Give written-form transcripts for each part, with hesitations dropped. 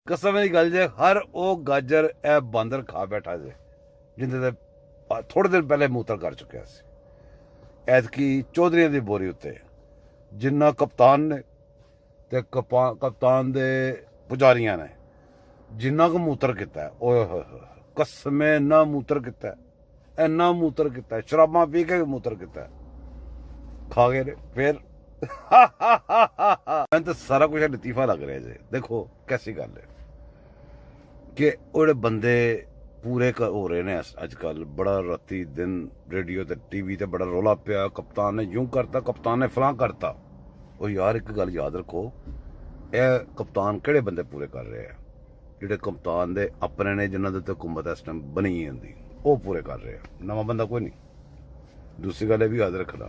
कसम की गल जे हर वो गाजर ए बांदर खा बैठा जे जिंदे थोड़े दिन पहले मूत्र कर चुकिया सी। ऐतकी चौधरी की बोरी उत्ते जिन्ना कप्तान ने ते कप्तान दे पुजारियां ने जिन्ना को मूत्र किया, ओए होए होए कसमें इन्ना मूत्र किया, इन्ना मूत्र किया, शराबा पी के मूत्र किया, खा गए फिर मैं तो सारा कुछ लतीफा लग रहा है। देखो कैसी गल है कि वो बंदे पूरे हो रहे हैं अजकल, बड़ा राती दिन रेडियो ते टीवी ते बड़ा रौला पिया, कप्तान ने यूं करता, कप्तान ने फलां करता। वो यार एक गल याद रखो, ए कप्तान केड़े बंदे पूरे कर रहे हैं? ਜਿਹੜੇ कप्तान दे अपने ने जिन्हों के हुकूमत इस टाइम बनी होंगी वो पूरे कर रहे हैं, नवा बंदा कोई नहीं। दूसरी गल भी याद रखना,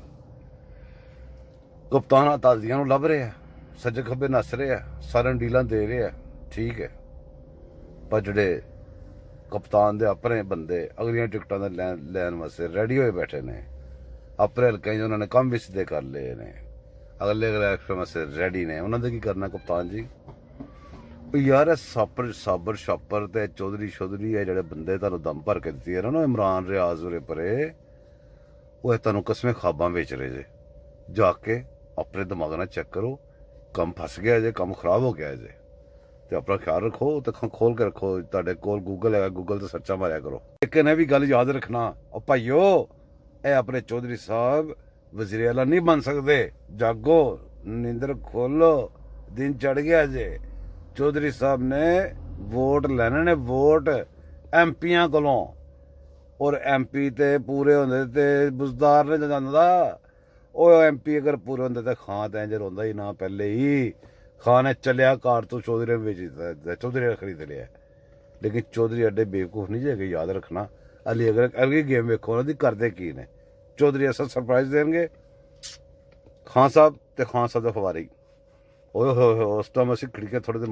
कप्तान ताजियां लभ रहे हैं, सज्जे खब्बे नस रहे हैं, सारे डीलां दे रहे हैं, ठीक है, पर जेडे कप्तान दे अपने बंदे अगलियां टिकटां दे लैन वास्ते रेडी होए बैठे ने, अपने हल्के उन्होंने कम भी सीधे कर लिए ने, अगले इलैक्शन वास्ते रेडी ने, उन्होंने की करना कप्तान जी? यार सापर साबर छापर ते चौधरी शौधरी है जेडे बंदे तुहानू दम भर के दित्ती है ना इमरान रियाज उरे परे, वो तुहानू कसमें खाबां बेच रहे जे। जाके अपने दिमाग नाल चेक करो, कम फस गया जे, कम खराब हो गया जे, ते अपना ख्याल रखो, ते खोल के रखो, तुहाडे कोल गूगल है, गूगल ते सर्चा मारिया करो। लेकिन भी गल याद रखना ओ भाईओ, ए अपने चौधरी साहब वजीर आला नहीं बन सकते, जागो नींदर खोलो, दिन चढ़ गया जे। चौधरी साहब ने वोट लेने ने, वोट एमपियां कोलों, और एमपी ते पूरे होंदे ते बुजदार ने जांदा, ओ एमपी अगर पूरे होंदे ते खान ते इंज रोंदा ही ना पहले ही। खान ने चलिया कार तो चौधरी बेच दिता, चौधरी खरीद लिया। लेकिन चौधरी एडे बेवकूफ नहीं जे, याद रखना। अली अगर अगली गेम वेखो उन्होंने करते की ने, चौधरी ऐसा सरप्राइज देंगे खान साहब ते खान साहब का फवारी, ओए हो उस टाइम असी खिड़कियां थोड़े दिन